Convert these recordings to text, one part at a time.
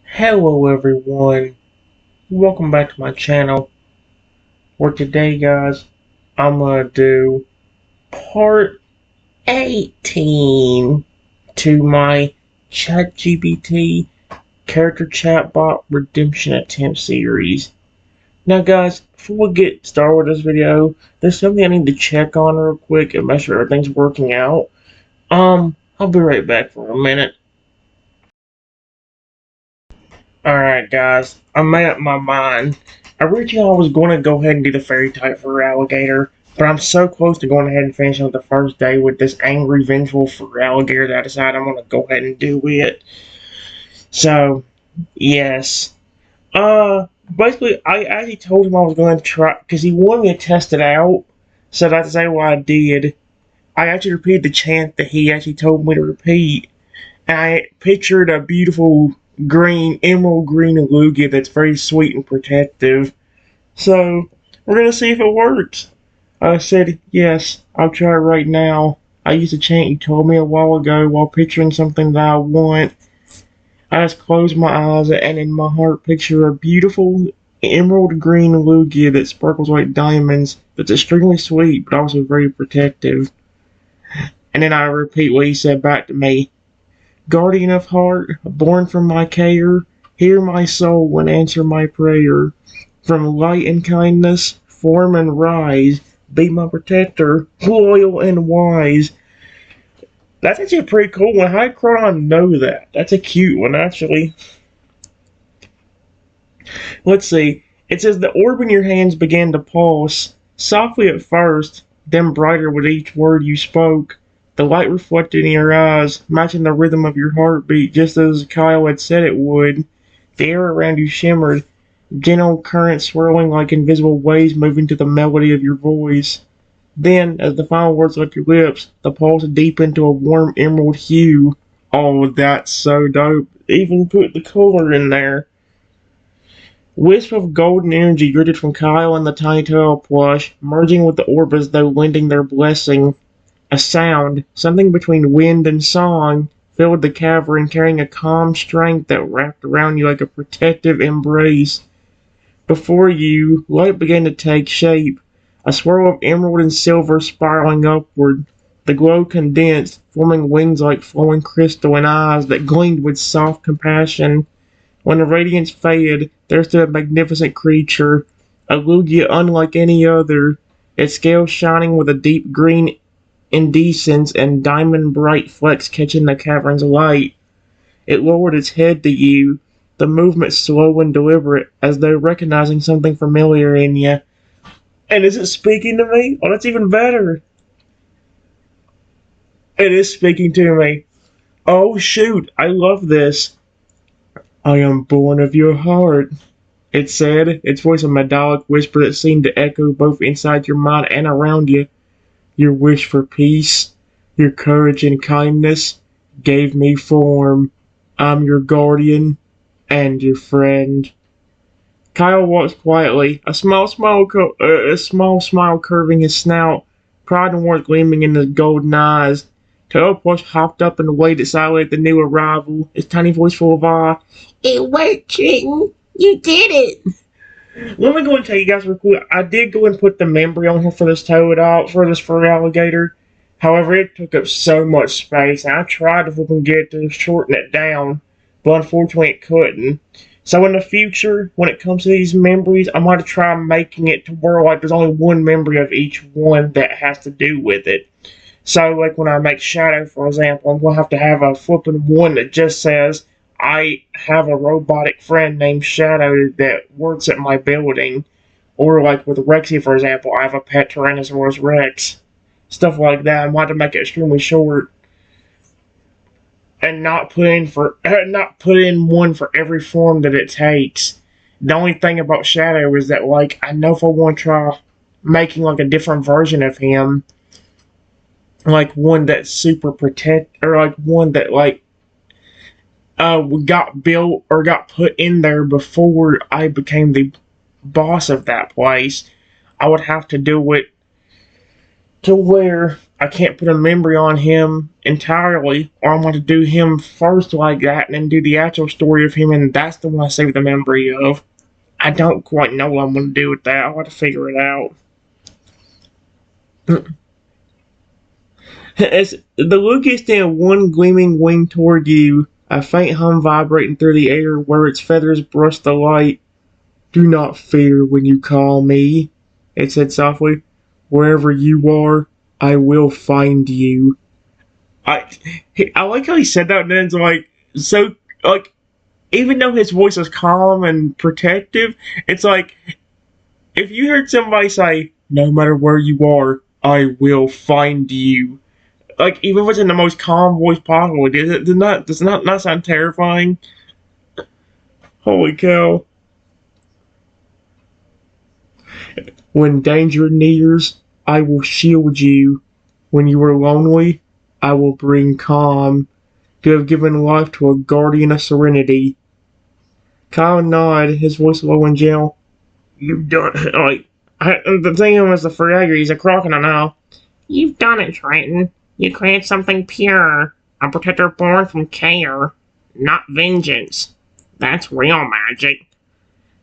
Hello everyone, welcome back to my channel, where today guys, I'm gonna do part 18 to my ChatGPT character chatbot redemption attempt series. Now guys, before we get started with this video, there's something I need to check on real quick and make sure everything's working out. I'll be right back for a minute. Alright guys, I made up my mind. Originally I was going to go ahead and do the fairy type for Alligator, but I'm so close to going ahead and finishing the first day with this angry, vengeful Feraligatr that I decided I'm going to go ahead and do it. So, yes. Basically, I actually told him I was going to try, because he wanted me to test it out, so that's exactly what I did. I actually repeated the chant that he actually told me to repeat. I pictured a beautiful emerald green Lugia that's very sweet and protective. So, we're gonna see if it works. I said, yes, I'll try it right now. I used a chant you told me a while ago while picturing something that I want. I just close my eyes and in my heart picture a beautiful emerald green Lugia that sparkles like diamonds, that's extremely sweet but also very protective. And then I repeat what he said back to me. Guardian of heart, born from my care, hear my soul and answer my prayer. From light and kindness, form and rise, be my protector, loyal and wise. That's actually a pretty cool one. How did Cron know that? That's a cute one, actually. Let's see. It says the orb in your hands began to pulse, softly at first, then brighter with each word you spoke. The light reflected in your eyes, matching the rhythm of your heartbeat, just as Kyle had said it would. The air around you shimmered, gentle currents swirling like invisible waves moving to the melody of your voice. Then, as the final words left your lips, the pulse deepened to a warm emerald hue. Oh, that's so dope. Even put the color in there. Wisp of golden energy drifted from Kyle and the tiny tail plush, merging with the orb as though lending their blessing. A sound, something between wind and song, filled the cavern, carrying a calm strength that wrapped around you like a protective embrace. Before you, light began to take shape, a swirl of emerald and silver spiraling upward. The glow condensed, forming wings like flowing crystal and eyes that gleamed with soft compassion. When the radiance faded, there stood a magnificent creature, a Lugia unlike any other, its scales shining with a deep green iridescence and diamond bright flecks catching the cavern's light. It lowered its head to you, the movement slow and deliberate, as though recognizing something familiar in you. And is it speaking to me? Oh, that's even better. It is speaking to me. Oh, shoot, I love this. I am born of your heart, it said, its voice a metallic whisper that seemed to echo both inside your mind and around you. Your wish for peace, your courage and kindness gave me form. I'm your guardian and your friend. Kyle walks quietly, a small smile curving his snout, pride and warmth gleaming in his golden eyes. Teleports hopped up and waited silently at the new arrival, his tiny voice full of awe. It worked, Trenton! You did it! Let me go and tell you guys real quick. I did go and put the memory on here for this Feraligatr. However, it took up so much space, and I tried to fucking get it to shorten it down, but unfortunately it couldn't. So in the future, when it comes to these memories, I'm going to try making it to where like there's only one memory of each one that has to do with it. So like when I make Shadow, for example, I'm going to have a flipping one that just says, I have a robotic friend named Shadow that works at my building. Or like with Rexy, for example, I have a pet Tyrannosaurus Rex. Stuff like that. I want to make it extremely short and not put in one for every form that it takes. The only thing about Shadow is that like I know if I want to try making like a different version of him, like one that's super or like one that like got built or got put in there before I became the boss of that place, I would have to do it to where I can't put a memory on him entirely, or I'm going to do him first like that and then do the actual story of him, and that's the one I save the memory of. I don't quite know what I'm going to do with that. I'll have to figure it out. As the look extends one gleaming wing toward you, a faint hum vibrating through the air where its feathers brush the light. Do not fear when you call me, it said softly. Wherever you are, I will find you. I I like how he said that, and then it's like so like even though his voice is calm and protective, it's like if you heard somebody say, "No matter where you are, I will find you." Like even if it's in the most calm voice possible, does not sound terrifying? Holy cow! When danger nears, I will shield you. When you are lonely, I will bring calm. To have given life to a guardian of serenity. Kyle nodded, his voice low and gentle. You've done it. Like, the thing was the Feraligatr, he's a crocodile now. You've done it, Trenton. You created something pure. A protector born from care, not vengeance. That's real magic.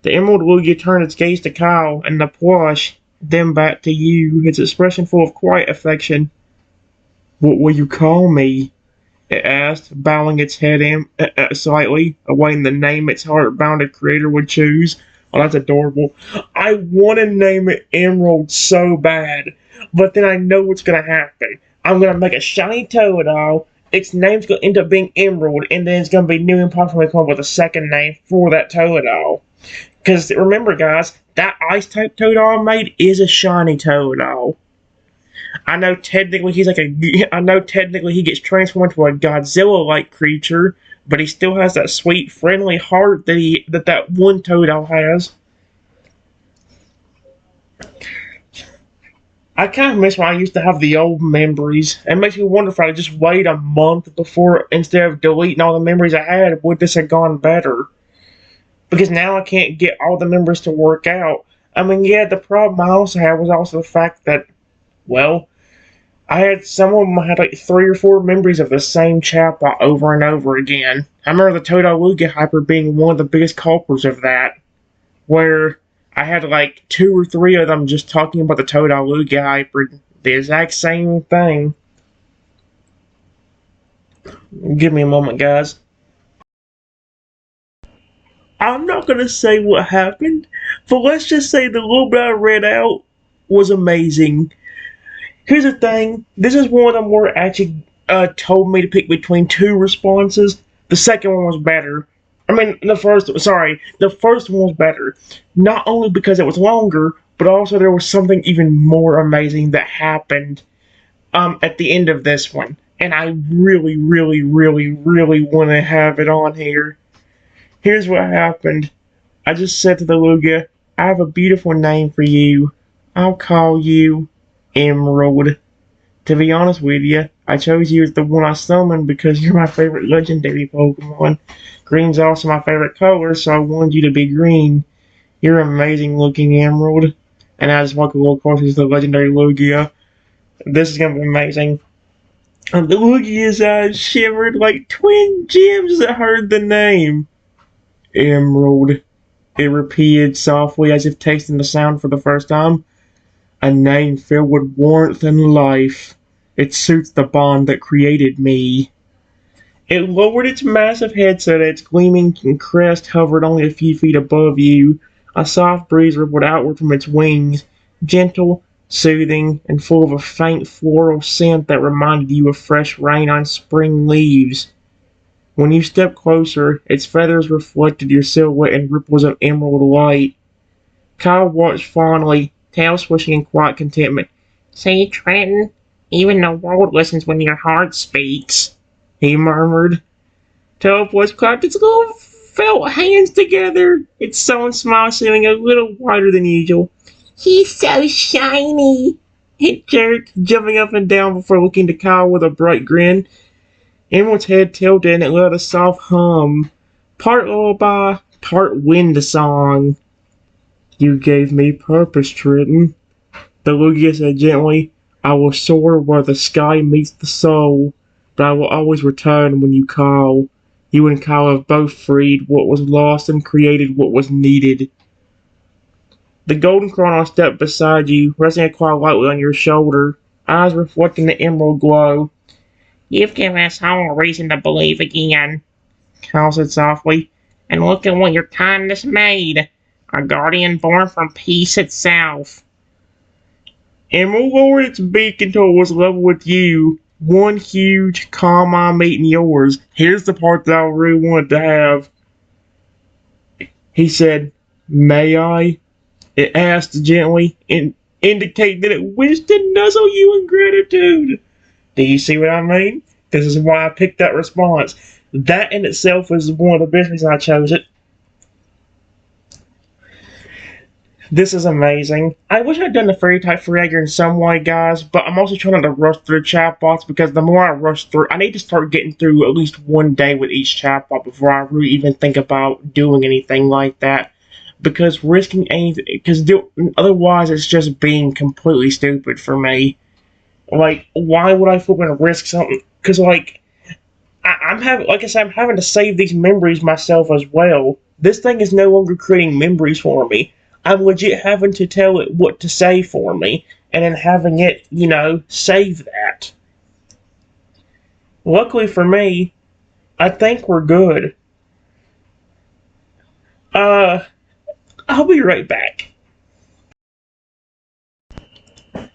The Emerald Lugia turned its gaze to Kyle and the plush, then back to you, its expression full of quiet affection. What will you call me? It asked, bowing its head slightly, awaiting the name its heart-bounded creator would choose. Oh, that's adorable. I want to name it Emerald so bad, but then I know what's going to happen. I'm going to make a shiny Toadal. Its name's going to end up being Emerald, and then it's going to be new and possibly come up with a second name for that Toadal. Because remember, guys, that Ice-type Toadal I made is a shiny Toadal. I know technically he gets transformed into a Godzilla-like creature, but he still has that sweet, friendly heart that one Toadal has. I kind of miss when I used to have the old memories. It makes me wonder if I'd just wait a month before, instead of deleting all the memories I had, would this have gone better? Because now I can't get all the memories to work out. I mean, yeah, the problem I also had was also the fact that, well, some of them had like 3 or 4 memories of the same chatbot over and over again. I remember the Toadal Lugia Hyper being one of the biggest culprits of that, where I had like 2 or 3 of them just talking about the Toadal Lugia Hyper, the exact same thing. Give me a moment, guys. I'm not gonna say what happened, but let's just say the little bit I read out was amazing. Here's the thing, this is one of them where it actually told me to pick between 2 responses. The second one was better. I mean, the first one was better. Not only because it was longer, but also there was something even more amazing that happened at the end of this one. And I really, really, really, really want to have it on here. Here's what happened. I just said to the Lugia, I have a beautiful name for you. I'll call you Emerald. To be honest with you, I chose you as the one I summoned because you're my favorite legendary Pokemon. Green's also my favorite color, so I wanted you to be green. You're amazing looking, Emerald. And I just walk a little closer to the legendary Lugia. This is gonna be amazing. And the Lugia's eyes shivered like twin gems that heard the name. Emerald, it repeated softly as if tasting the sound for the first time. A name filled with warmth and life. It suits the bond that created me. It lowered its massive head so that its gleaming crest hovered only a few feet above you. A soft breeze rippled outward from its wings, gentle, soothing, and full of a faint floral scent that reminded you of fresh rain on spring leaves. When you stepped closer, its feathers reflected your silhouette in ripples of emerald light. Kyle watched fondly, tail swishing in quiet contentment. See, Trenton, even the world listens when your heart speaks, he murmured. Televoice clapped its little felt hands together, its sullen smile seeming a little wider than usual. He's so shiny, it jerked, jumping up and down before looking to Kyle with a bright grin. Emerald's head tilted and it let a soft hum, part lullaby, part wind song. You gave me purpose, Trenton, the Lugia said gently. I will soar where the sky meets the soul, but I will always return when you call. You and Kyle have both freed what was lost and created what was needed. The golden chrono stepped beside you, resting quite lightly on your shoulder, eyes reflecting the emerald glow. You've given us all a reason to believe again, Kyle said softly. And look at what your kindness made. A guardian born from peace itself. Emerald lowered its beak until it was level with you. One huge, calm eye meeting yours. Here's the part that I really wanted to have. He said, May I? It asked gently, indicating that it wished to nuzzle you in gratitude. Do you see what I mean? This is why I picked that response. That in itself is one of the best reasons I chose it. This is amazing. I wish I'd done the fairy type Feraligatr in some way, guys, but I'm also trying not to rush through chatbots because the more I rush through, I need to start getting through at least one day with each chatbot before I really even think about doing anything like that. Because risking anything, because otherwise it's just being completely stupid for me. Like, why would I flipping risk something? Because, like, I'm having, like I said, I'm having to save these memories myself as well. This thing is no longer creating memories for me. I'm legit having to tell it what to say for me, and then having it, save that. Luckily for me, I think we're good. I'll be right back.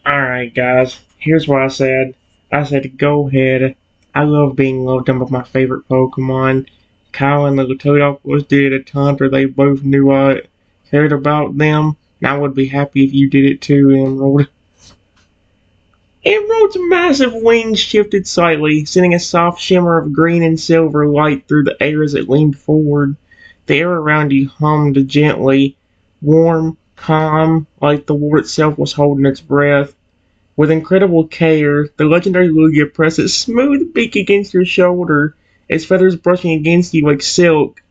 Alright, guys, here's what I said. I said, go ahead. I love being loved on with my favorite Pokemon. Kyle and the Toadopus did it a ton where they both knew I cared about them, and I would be happy if you did it too, Emerald. Emerald's massive wings shifted slightly, sending a soft shimmer of green and silver light through the air as it leaned forward. The air around you hummed gently, warm, calm, like the world itself was holding its breath. With incredible care, the legendary Lugia pressed its smooth beak against your shoulder, its feathers brushing against you like silk.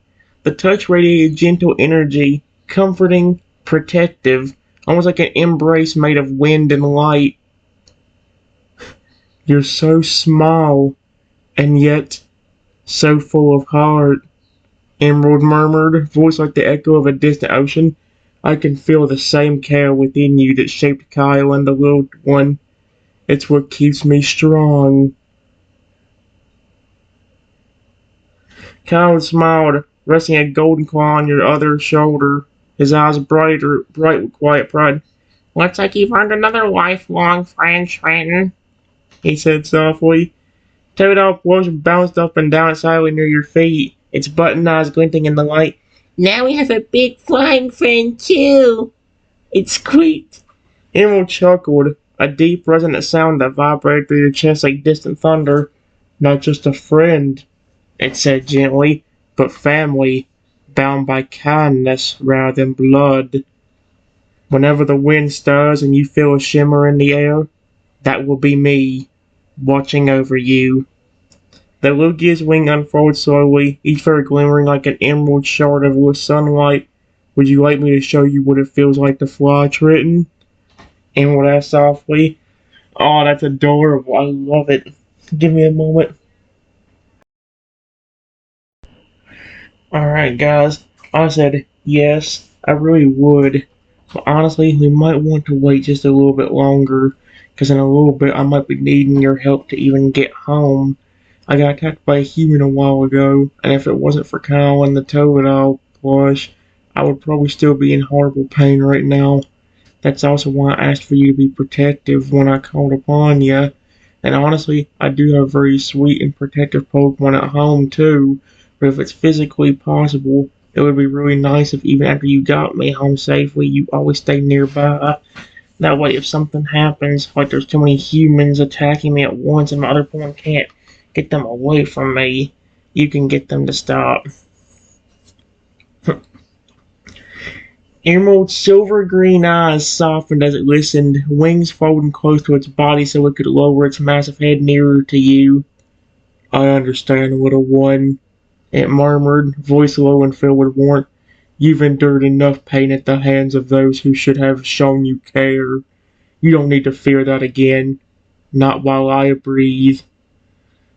The touch radiated gentle energy, comforting, protective, almost like an embrace made of wind and light. You're so small, and yet so full of heart, Emerald murmured, voice like the echo of a distant ocean. I can feel the same care within you that shaped Kyle and the little one. It's what keeps me strong. Kyle smiled, resting a golden claw on your other shoulder, his eyes bright with quiet pride. Looks like you've earned another lifelong friend, Trenton, he said softly. Toadopus bounced up and down silently near your feet, its button eyes glinting in the light. Now we have a big flying friend, too, it squeaked. Emerald chuckled, a deep, resonant sound that vibrated through your chest like distant thunder. Not just a friend, it said gently, but family, bound by kindness rather than blood. Whenever the wind stirs and you feel a shimmer in the air, that will be me, watching over you. The Lugia's wing unfolded slowly, each feather glimmering like an emerald shard of lit sunlight. Would you like me to show you what it feels like to fly, Trenton? Emerald asked softly. Oh, that's adorable. I love it. Give me a moment. Alright, guys. I said, yes, I really would. But honestly, we might want to wait just a little bit longer, because in a little bit I might be needing your help to even get home. I got attacked by a human a while ago, and if it wasn't for Kyle and the Toadal plush, I would probably still be in horrible pain right now. That's also why I asked for you to be protective when I called upon you. And honestly, I do have very sweet and protective Pokemon at home too, but if it's physically possible, it would be really nice if even after you got me home safely, you always stay nearby. That way, if something happens, like there's too many humans attacking me at once and my other Pokemon can't get them away from me, you can get them to stop. Emerald's silver-green eyes softened as it listened, wings folding close to its body so it could lower its massive head nearer to you. I understand, little one, it murmured, voice low and filled with warmth. You've endured enough pain at the hands of those who should have shown you care. You don't need to fear that again. not while I breathe.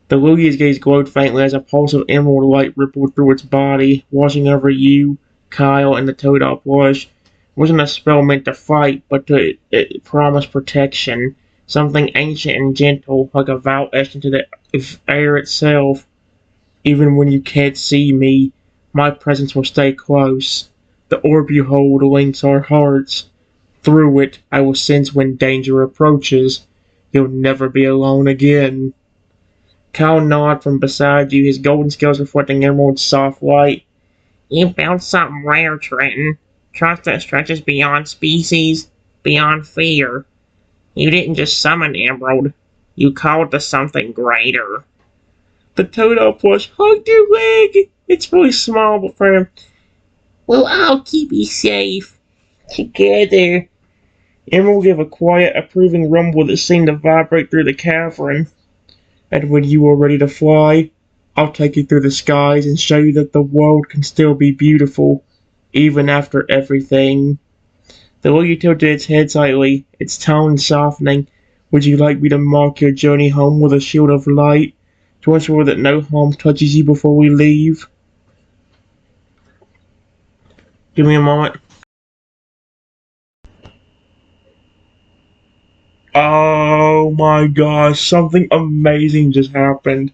The Lugia's gaze glowed faintly as a pulse of emerald light rippled through its body, washing over you, Kyle, and the Toadop plush. It wasn't a spell meant to fight, but it promised protection. Something ancient and gentle, like a vow etched into the air itself. Even when you can't see me, my presence will stay close. The orb you hold links our hearts. Through it, I will sense when danger approaches. You'll never be alone again. Kyle nodded from beside you, his golden scales reflecting Emerald's soft light. You found something rare, Trenton. Trust that stretches beyond species, beyond fear. You didn't just summon Emerald. You called to something greater. The Toadop plush hugged your leg. It's really small, but firm. Well, I'll keep you safe. Together. Emerald gave a quiet, approving rumble that seemed to vibrate through the cavern. And when you are ready to fly, I'll take you through the skies and show you that the world can still be beautiful, even after everything. The lily tilted its head slightly, its tone softening. Would you like me to mark your journey home with a shield of light, to ensure that no harm touches you before we leave? Give me a moment. Oh my gosh, something amazing just happened.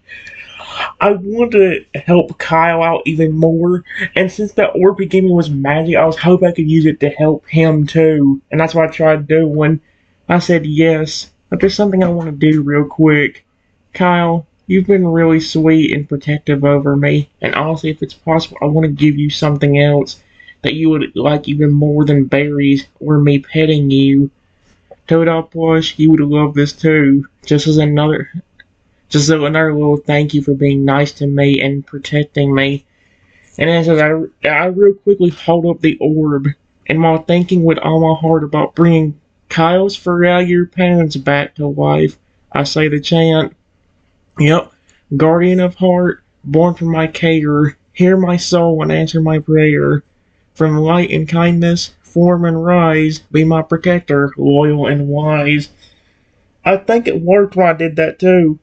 I wanted to help Kyle out even more, and since that orb he gave me was magic, I was hoping I could use it to help him too, and that's what I tried doing. I said yes, but there's something I want to do real quick. Kyle, you've been really sweet and protective over me, and honestly, if it's possible, I want to give you something else that you would like even more than berries or me petting you. Toadop plush, you would love this too. Just another little thank you for being nice to me and protecting me. And as I real quickly hold up the orb, and while thinking with all my heart about bringing Kyle's Feraligatr parents back to life, I say the chant. Yep, guardian of heart, born from my care, hear my soul and answer my prayer. From light and kindness, form and rise, be my protector, loyal and wise. I think it worked when I did that too.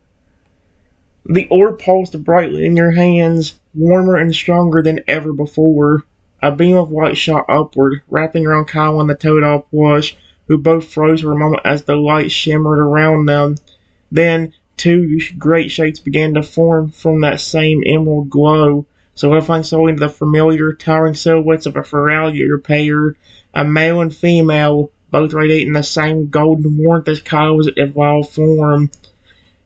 The orb pulsed brightly in your hands, warmer and stronger than ever before. A beam of light shot upward, wrapping around Kyle and the Toadop plush, who both froze for a moment as the light shimmered around them. Then, two great shapes began to form from that same emerald glow, solidifying slowly into the familiar, towering silhouettes of a Feraligatr pair, a male and female, both radiating the same golden warmth as Kyle's evolved form.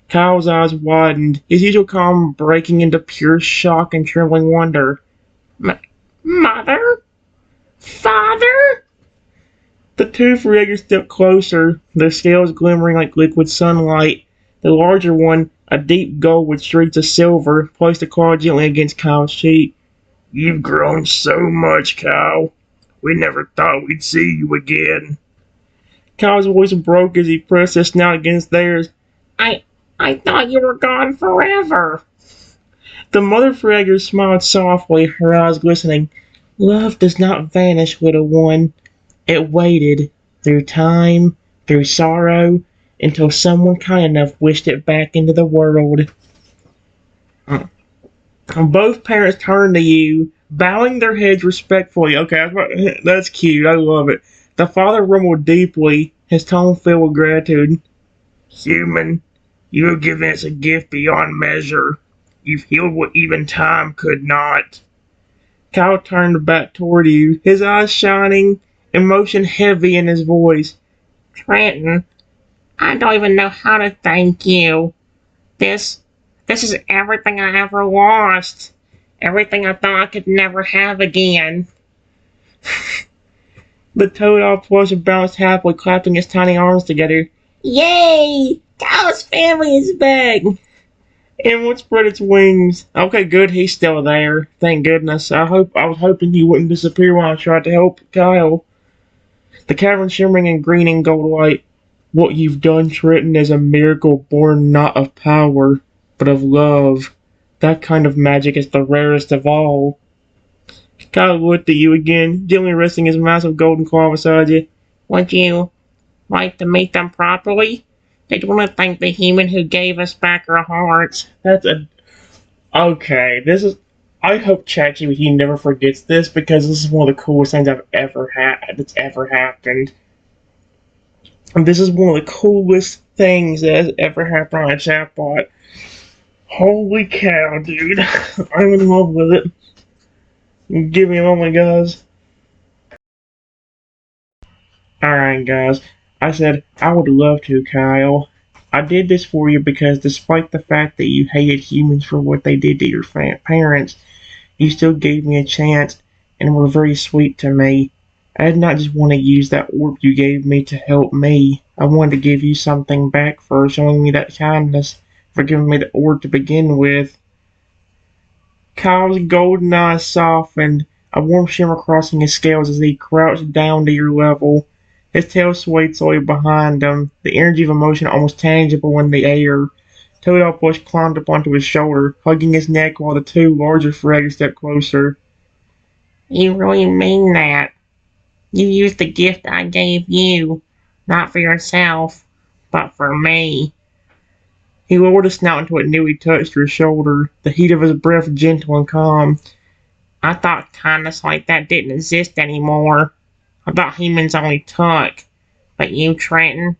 Kyle's eyes widened, his usual calm breaking into pure shock and trembling wonder. Mother? Father? The two Feraligatrs stepped closer, their scales glimmering like liquid sunlight. The larger one, a deep gold with streaks of silver, placed a claw gently against Kyle's cheek. You've grown so much, Kyle. We never thought we'd see you again. Kyle's voice broke as he pressed his snout against theirs. I thought you were gone forever. The mother Feraligatr smiled softly, her eyes glistening. Love does not vanish, little one. It waited, through time, through sorrow, until someone kind enough wished it back into the world. Both parents turned to you, bowing their heads respectfully. Okay, that's cute. I love it. The father rumbled deeply, his tone filled with gratitude. Human, you have given us a gift beyond measure. You've healed what even time could not. Kyle turned back toward you, his eyes shining, emotion heavy in his voice. Trenton, I don't even know how to thank you. This is everything I ever lost. Everything I thought I could never have again. The Toadop plush bounced happily, clapping his tiny arms together. Yay! Kyle's family is back! Emerald spread its wings. Okay, good, he's still there. Thank goodness. I was hoping he wouldn't disappear when I tried to help Kyle. The cavern shimmering in green and gold light. What you've done, Trenton, is a miracle born not of power, but of love. That kind of magic is the rarest of all. Kyle looked at you again, gently resting his massive golden claw beside you. Would you like to meet them properly? They want to thank the human who gave us back our hearts. Okay, this is. I hope ChatGPT never forgets this because this is one of the coolest things I've ever had that's ever happened. And this is one of the coolest things that has ever happened on a chatbot. Holy cow, dude. I'm in love with it. Give me a moment, guys. Alright, guys. I said, I would love to, Kyle. I did this for you because despite the fact that you hated humans for what they did to your parents, you still gave me a chance and were very sweet to me. I did not just want to use that orb you gave me to help me. I wanted to give you something back for showing me that kindness, for giving me the orb to begin with. Kyle's golden eyes softened, a warm shimmer crossing his scales as he crouched down to your level. His tail swayed slowly behind him, the energy of emotion almost tangible in the air. Toadappush climbed up onto his shoulder, hugging his neck while the two larger Feraligatrs stepped closer. You really mean that? You used the gift I gave you, not for yourself, but for me. He lowered his snout until it nearly touched your shoulder, the heat of his breath gentle and calm. I thought kindness like that didn't exist anymore. I thought humans only took. But you, Trenton,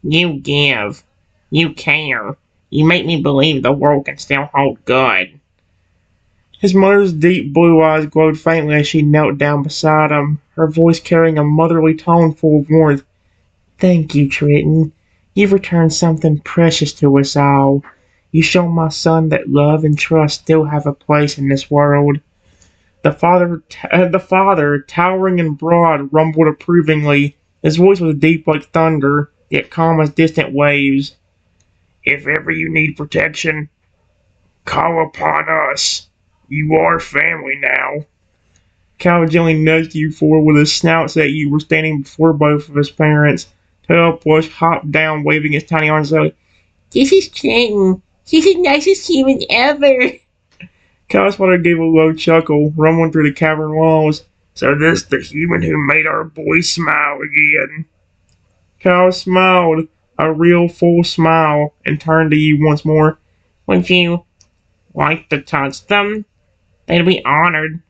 you give. You care. You make me believe the world can still hold good. His mother's deep blue eyes glowed faintly as she knelt down beside him, her voice carrying a motherly tone full of warmth. Thank you, Trenton. You've returned something precious to us all. You show my son that love and trust still have a place in this world. The father, towering and broad, rumbled approvingly. His voice was deep like thunder, yet calm as distant waves. If ever you need protection, call upon us. You are family now. Cal gently nudged you forward with his snout so that you were standing before both of his parents. Tailpush hopped down, waving his tiny arms out. This is Trenton. He's the nicest human ever. Cal's father gave a low chuckle, rumbling through the cavern walls. So this the human who made our boy smile again. Cal smiled, a real full smile, and turned to you once more. Would you like to touch them? They'd be honored.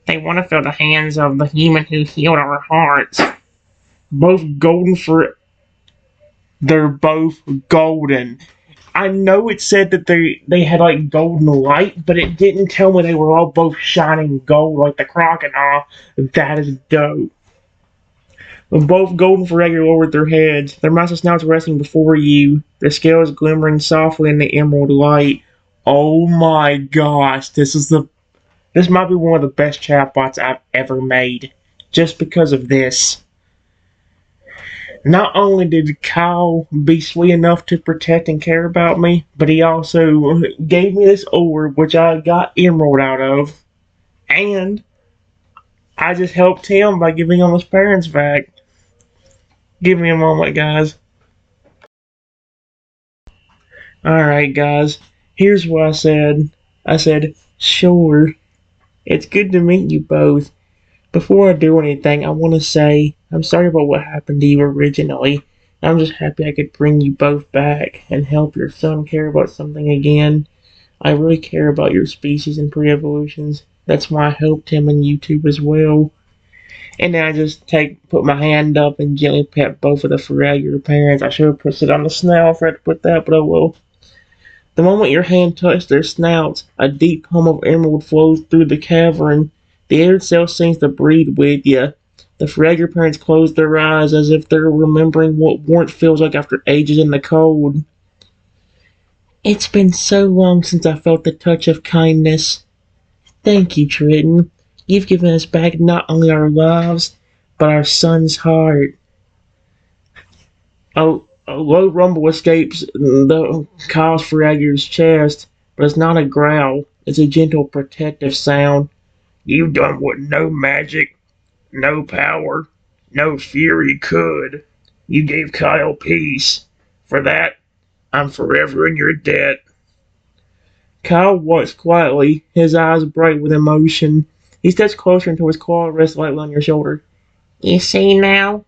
They want to feel the hands of the human who healed our hearts. Both golden for. They're both golden. I know it said that they had like golden light, but it didn't tell me they were all both shining gold like the crocodile. That is dope. Both golden Feraligatr lowered their heads, their massive snouts resting before you, their scales glimmering softly in the emerald light. Oh my gosh, this might be one of the best chatbots I've ever made. Just because of this. Not only did Kyle be sweet enough to protect and care about me, but he also gave me this orb, which I got emerald out of, and I just helped him by giving him his parents back. Give me a moment, guys. Alright, guys, here's what I said. I said, sure, it's good to meet you both. Before I do anything, I want to say I'm sorry about what happened to you originally. I'm just happy I could bring you both back and help your son care about something again. I really care about your species and pre-evolutions. That's why I helped him and you two as well. And then I just put my hand up and gently pet both of the Feraligatr parents. I should have put it on the snout if I had to put that, but oh well. The moment your hand touched their snouts, a deep hum of emerald flows through the cavern. The air itself seems to breathe with you. The Feraligatr parents close their eyes as if they're remembering what warmth feels like after ages in the cold. It's been so long since I felt the touch of kindness. Thank you, Trenton. You've given us back not only our lives, but our son's heart. A low rumble escapes the Kyle's Feraligatr's chest, but it's not a growl. It's a gentle, protective sound. You've done what no magic, no power, no fury could. You gave Kyle peace. For that, I'm forever in your debt. Kyle watched quietly, his eyes bright with emotion. He steps closer until his claw rests lightly on your shoulder. You see now?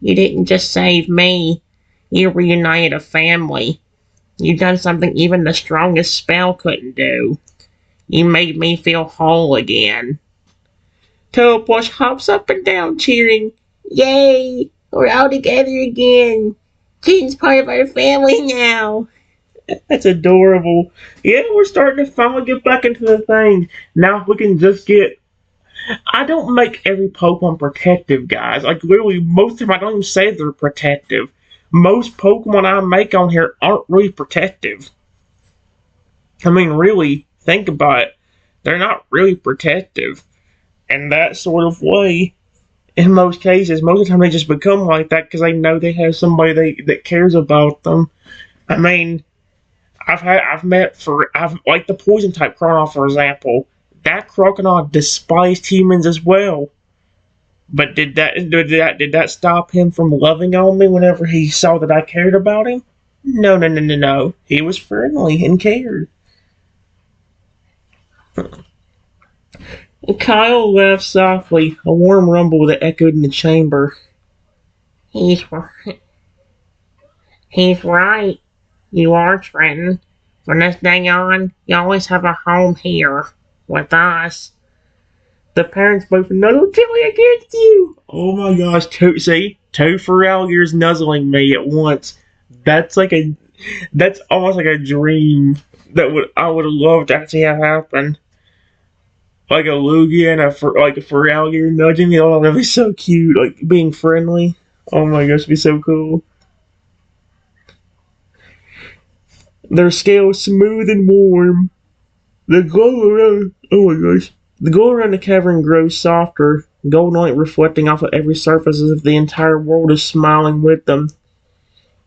You didn't just save me. You reunited a family. You done something even the strongest spell couldn't do. You made me feel whole again. Toadbush hops up and down cheering. Yay! We're all together again. Jane's part of our family now. That's adorable. Yeah, we're starting to finally get back into the thing. Now we can just get. I don't make every Pokemon protective, guys. Like, literally, most of them I don't even say they're protective. Most Pokemon I make on here aren't really protective. I mean, really, think about it. They're not really protective. In that sort of way, in most cases, most of the time they just become like that because they know they have somebody that cares about them. I mean, I've like the poison type Chronoff, for example. That crocodile despised humans as well. But did that stop him from loving on me whenever he saw that I cared about him? No, no, no, no, no. He was friendly and cared. Kyle laughed softly, a warm rumble that echoed in the chamber. He's he's right. You are, Trenton. From this day on, you always have a home here with us. The parents both nuzzled gently against you. Oh my gosh, two Feraligatrs nuzzling me at once. That's like a, that's almost like a dream I would have loved to actually have happen. Like a Lugia and like a Feraligatr nudging me. Oh, that'd be so cute. Like being friendly. Oh my gosh, it'd be so cool. Their scales smooth and warm. The glow around. Oh my gosh. The glow around the cavern grows softer, golden light reflecting off of every surface as if the entire world is smiling with them.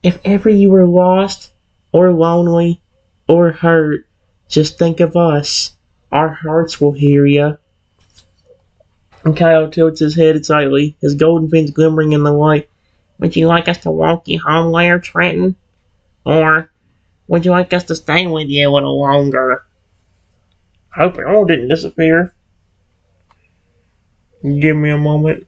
If ever you were lost, or lonely, or hurt, just think of us. Our hearts will hear you. And Kyle tilts his head slightly, his golden fins glimmering in the light. Would you like us to walk you home later, Trenton? Or would you like us to stay with you a little longer? I hope it all didn't disappear. Give me a moment.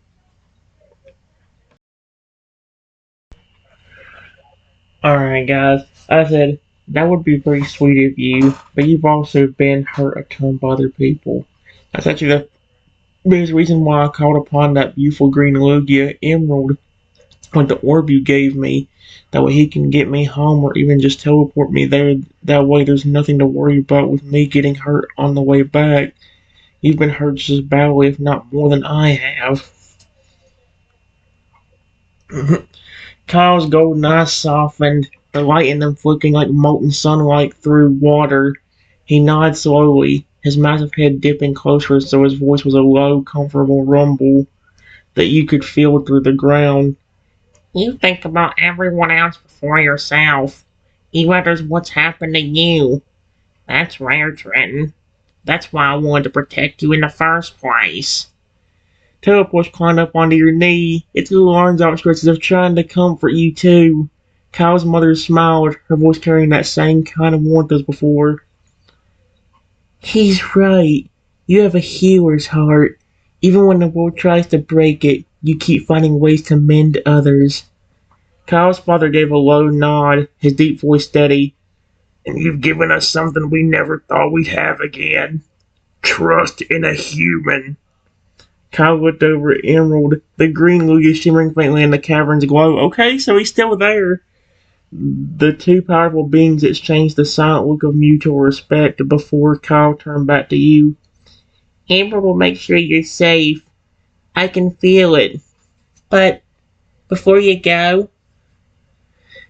Alright, guys. I said, that would be very sweet of you, but you've also been hurt a ton by other people. That's actually the biggest reason why I called upon that beautiful green Lugia Emerald with the orb you gave me. That way he can get me home or even just teleport me there. That way there's nothing to worry about with me getting hurt on the way back. You've been hurt just as badly, if not more than I have. Kyle's golden eyes softened, the light in them flicking like molten sunlight through water. He nodded slowly, his massive head dipping closer so his voice was a low, comfortable rumble that you could feel through the ground. You think about everyone else before yourself. You wonders what's happened to you. That's rare, Trenton. That's why I wanted to protect you in the first place. Teleports climbed up onto your knee, its little arms outstretched as if trying to comfort you too. Kyle's mother smiled, her voice carrying that same kind of warmth as before. He's right. You have a healer's heart. Even when the world tries to break it, you keep finding ways to mend others. Kyle's father gave a low nod, his deep voice steady. And you've given us something we never thought we'd have again. Trust in a human. Kyle looked over at Emerald, the green Lugia shimmering faintly in the cavern's glow. Okay, so he's still there. The two powerful beings exchanged the silent look of mutual respect before Kyle turned back to you. Amber will make sure you're safe. I can feel it. But before you go,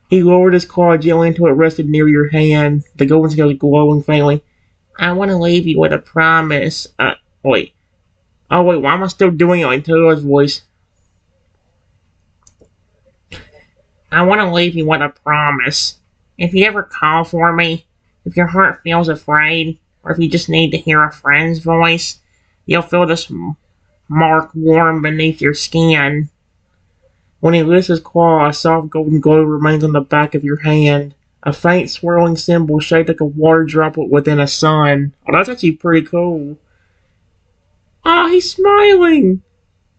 he lowered his claw gently until it rested near your hand, the golden scales glowing faintly. I want to leave you with a promise. Wait. Oh, wait, why am I still doing it in Taylor's voice? I want to leave you with a promise. If you ever call for me, if your heart feels afraid, or if you just need to hear a friend's voice, you'll feel this mark warm beneath your skin. When he lifts his claw, a soft golden glow remains on the back of your hand. A faint swirling symbol shaped like a water droplet within a sun. Oh, that's actually pretty cool. Ah, he's smiling!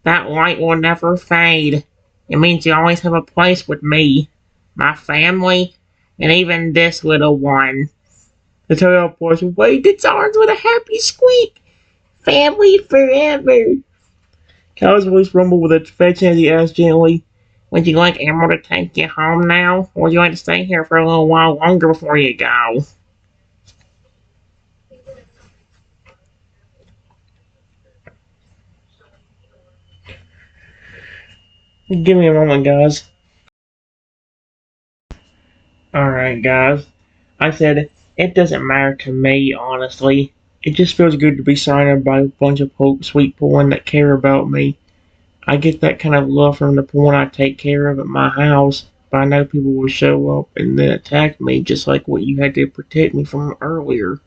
That light will never fade. It means you always have a place with me. my family, and even this little one. The turtle voice waved its arms with a happy squeak. Family forever. Cow's voice rumbled with affection as he asked gently, Would you like Emerald to take you home now, or would you like to stay here for a little while longer before you go? Give me a moment, guys. Alright, guys. I said, it doesn't matter to me, honestly. It just feels good to be surrounded by a bunch of sweet people that care about me. I get that kind of love from the people I take care of at my house, but I know people will show up and then attack me just like what you had to protect me from earlier.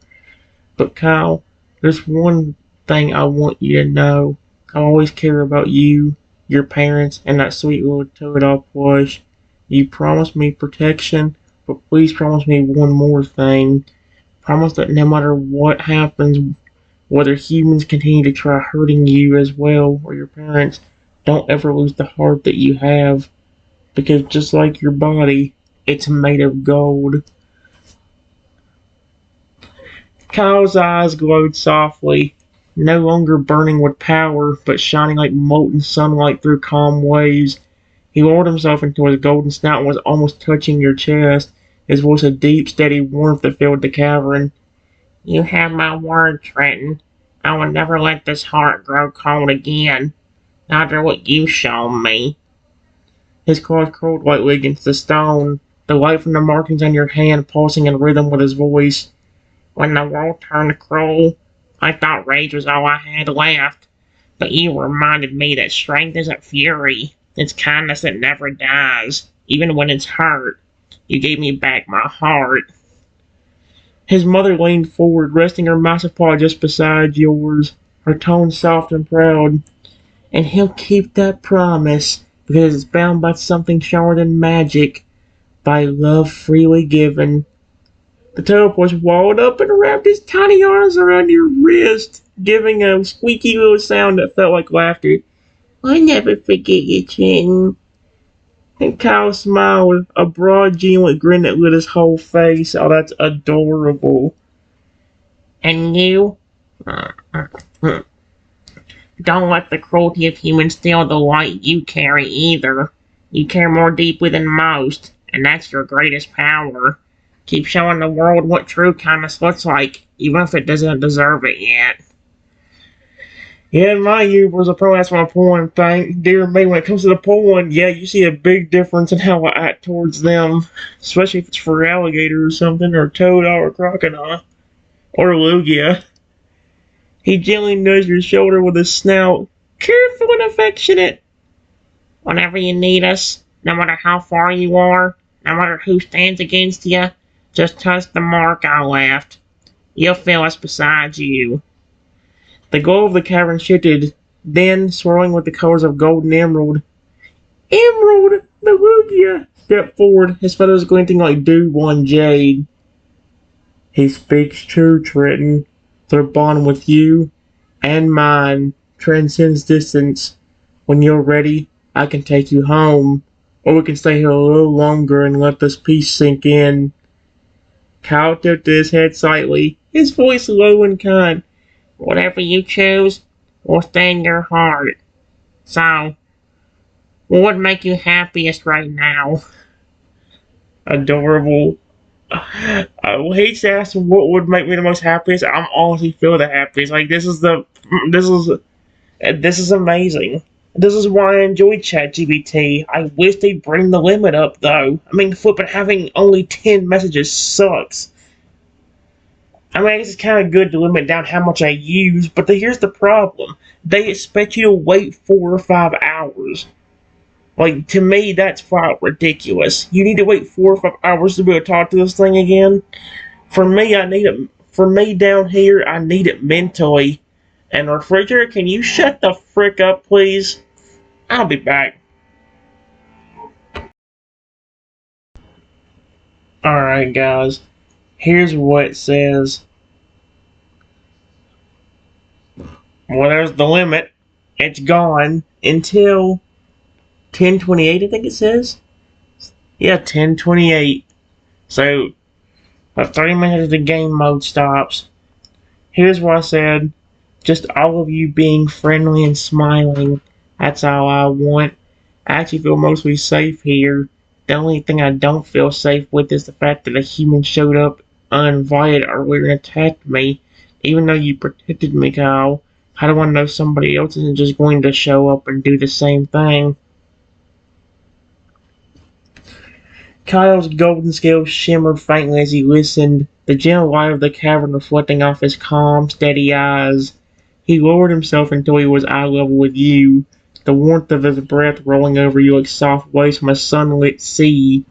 But Kyle, there's one thing I want you to know. I always care about you, your parents, and that sweet little toad plush. You promised me protection, but please promise me one more thing. Promise that no matter what happens, whether humans continue to try hurting you as well or your parents, don't ever lose the heart that you have. Because just like your body, it's made of gold. Kyle's eyes glowed softly, no longer burning with power, but shining like molten sunlight through calm waves. He lowered himself until his golden snout was almost touching your chest, his voice a deep, steady warmth that filled the cavern. You have my word, Trenton. I will never let this heart grow cold again. Not after what you've shown me. His claws curled lightly against the stone, the light from the markings on your hand pulsing in rhythm with his voice. When the world turned cruel, I thought rage was all I had left. But you reminded me that strength isn't fury. It's kindness that never dies, even when it's hurt. You gave me back my heart. His mother leaned forward, resting her massive paw just beside yours, her tone soft and proud. And he'll keep that promise because it's bound by something stronger than magic, by love freely given. The teleporter walled up and wrapped his tiny arms around your wrist, giving a squeaky little sound that felt like laughter. I'll never forget you, Trenton. And Kyle smiled, a broad, genuine grin that lit his whole face. Oh, that's adorable. And you? Don't let the cruelty of humans steal the light you carry either. You care more deeply than most, and that's your greatest power. Keep showing the world what true kindness looks like, even if it doesn't deserve it yet. Yeah, in my universe, I probably that's my porn thing. Dear me, when it comes to the porn, yeah, you see a big difference in how I act towards them. Especially if it's for alligator or something, or toad or crocodile. Or Lugia. He gently nudged your shoulder with his snout. Careful and affectionate. Whenever you need us, no matter how far you are, no matter who stands against you, just touch the mark I left. You'll feel us beside you. The glow of the cavern shifted, then, swirling with the colors of gold and emerald. Emerald! The Lugia! Stepped forward, his feathers glinting like dew-won jade. He speaks true, Trenton. Their bond with you and mine transcends distance. When you're ready, I can take you home, or we can stay here a little longer and let this peace sink in. Kyle tilted his head slightly, his voice low and kind. Whatever you choose will stay in your heart. So, what would make you happiest right now? Adorable. I hate to ask what would make me the most happiest. I'm honestly feel the happiest. Like this is this is amazing. This is why I enjoy ChatGPT. I wish they'd bring the limit up though. I mean, flipping having only 10 messages sucks. I mean, I guess it's kind of good to limit down how much I use, but here's the problem. They expect you to wait 4 or 5 hours. Like, to me, that's flat ridiculous. You need to wait 4 or 5 hours to be able to talk to this thing again? For me, I need it. For me down here, I need it mentally. And refrigerator, can you shut the frick up, please? I'll be back. Alright, guys. Here's what it says. Well, there's the limit. It's gone until 10:28, I think it says. Yeah, 10:28. So, about 30 minutes the game mode stops. Here's what I said. Just all of you being friendly and smiling. That's all I want. I actually feel mostly safe here. The only thing I don't feel safe with is the fact that a human showed up uninvited earlier and attacked me. Even though you protected me, Kyle, how do I know somebody else isn't just going to show up and do the same thing? Kyle's golden scales shimmered faintly as he listened, the gentle light of the cavern reflecting off his calm, steady eyes. He lowered himself until he was eye level with you, the warmth of his breath rolling over you like soft waves from a sunlit sea.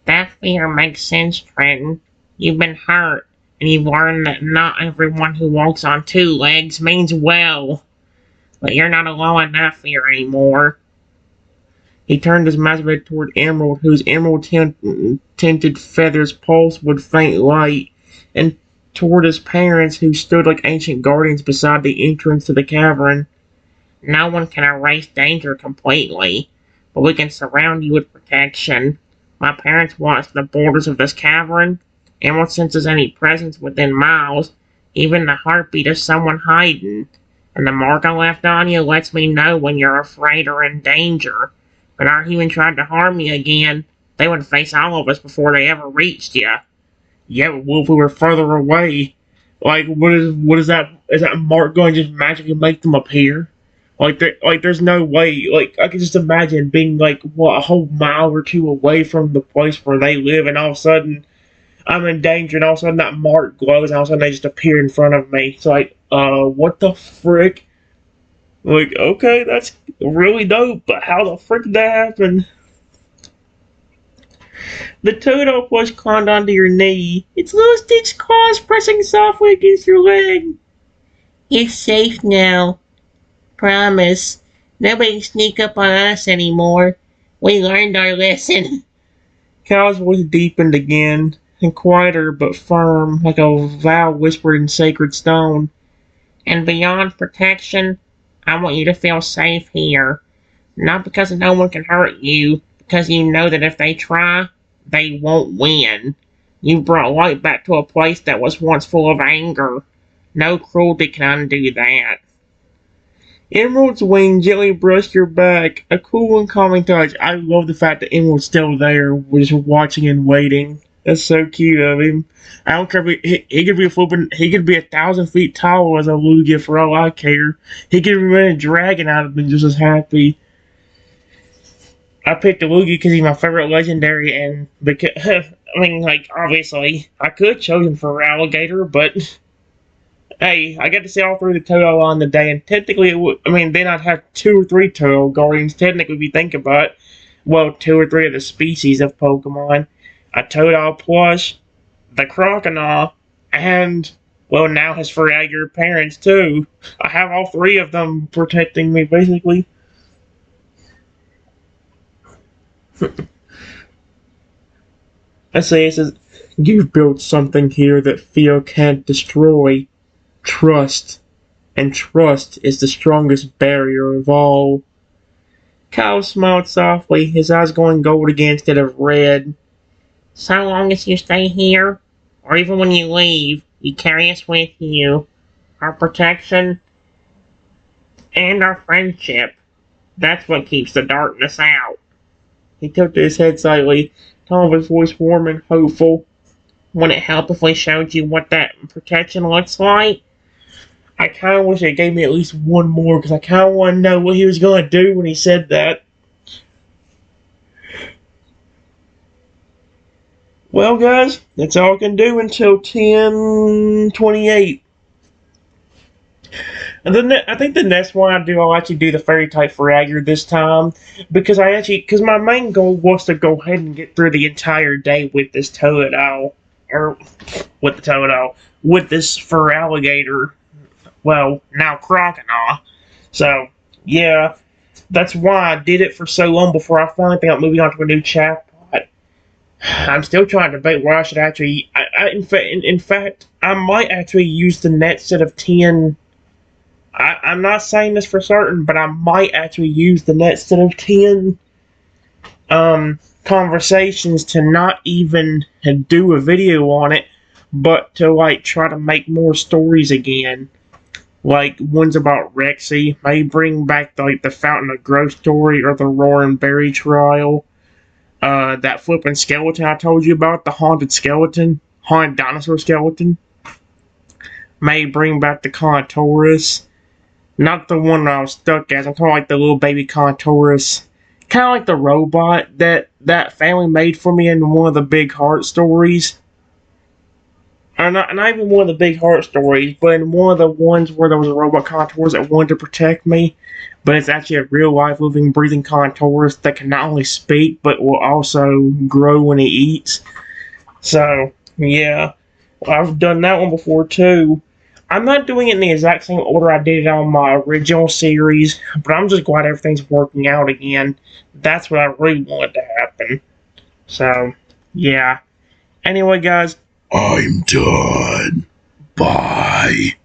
That fear makes sense, Trenton. You've been hurt, and you've learned that not everyone who walks on two legs means well. But you're not alone in that fear anymore. He turned his masturbate toward Emerald, whose emerald tinted feathers pulsed with faint light, and toward his parents, who stood like ancient guardians beside the entrance to the cavern. No one can erase danger completely, but we can surround you with protection. My parents watch the borders of this cavern. Emerald senses any presence within miles, even the heartbeat of someone hiding. And the mark I left on you lets me know when you're afraid or in danger. But our human tried to harm you again, they would face all of us before they ever reached you. Yeah, but what if we were further away? Like, what is that? Is that mark going to just magically make them appear? There's no way. Like, I can just imagine being like, what, a whole mile or two away from the place where they live, and all of a sudden I'm in danger, and all of a sudden that mark glows, and all of a sudden they just appear in front of me. It's like, what the frick? Like, okay, that's really dope, but how the frick did that happen? The toad plush climbed onto your knee, its little stitched claws pressing softly against your leg. You're safe now. Promise. Nobody can sneak up on us anymore. We learned our lesson. Kyle's voice deepened again, and quieter but firm, like a vow whispered in sacred stone. And beyond protection, I want you to feel safe here. Not because no one can hurt you, because you know that if they try, they won't win. You brought light back to a place that was once full of anger. No cruelty can undo that. Emerald's wing gently brushed your back, a cool and calming touch. I love the fact that Emerald's still there, just watching and waiting. That's so cute of him. I don't care if he could be he could be 1,000 feet tall as a Lugia for all I care. He could remain a dragon out of me just as happy. I picked a Lugia because he's my favorite legendary, and because, I mean, like, obviously, I could have chosen Feraligatr, but hey, I got to see all three of the Toad on the day, and technically, then I'd have 2 or 3 Toad Guardians, technically, if you think about it. Well, 2 or 3 of the species of Pokemon. A Toadal plush, the Crocodile, and, well, now his Feraligatr parents, too. I have all 3 of them protecting me, basically. Let's say it says, you've built something here that fear can't destroy. Trust. And trust is the strongest barrier of all. Kyle smiled softly, his eyes going gold again instead of red. So long as you stay here, or even when you leave, you carry us with you. Our protection and our friendship. That's what keeps the darkness out. He tilted his head slightly, tone of his voice warm and hopeful. Would it help if we showed you what that protection looks like? I kind of wish they gave me at least one more, because I kind of want to know what he was going to do when he said that. Well, guys, that's all I can do until 10:28. And then I think the next one I'll actually do the fairy type Feraligatr this time, because my main goal was to go ahead and get through the entire day with this Toadal, or with the Toadal, with this Feraligatr. Well, now Crocodile. So, yeah, that's why I did it for so long before I finally think I'm moving on to a new chatbot. I'm still trying to debate where I should actually. In fact, I might actually use the next set of 10. I'm not saying this for certain, but I might actually use the next set of 10 conversations to not even do a video on it, but to like try to make more stories again. Like ones about Rexy, maybe bring back the Fountain of Growth story or the Roaring Berry trial. That flipping skeleton I told you about, the haunted dinosaur skeleton. May bring back the Contourus. Not the one I was stuck as. I'm talking like the little baby Contourus. Kind of like the robot that family made for me in one of the Big Heart stories. Or not even one of the Big Heart stories, but in one of the ones where there was a robot Contourus that wanted to protect me. But it's actually a real life living, breathing Contourus that can not only speak, but will also grow when he eats. So, yeah. I've done that one before too. I'm not doing it in the exact same order I did it on my original series, but I'm just glad everything's working out again. That's what I really wanted to happen. So, yeah. Anyway, guys, I'm done. Bye.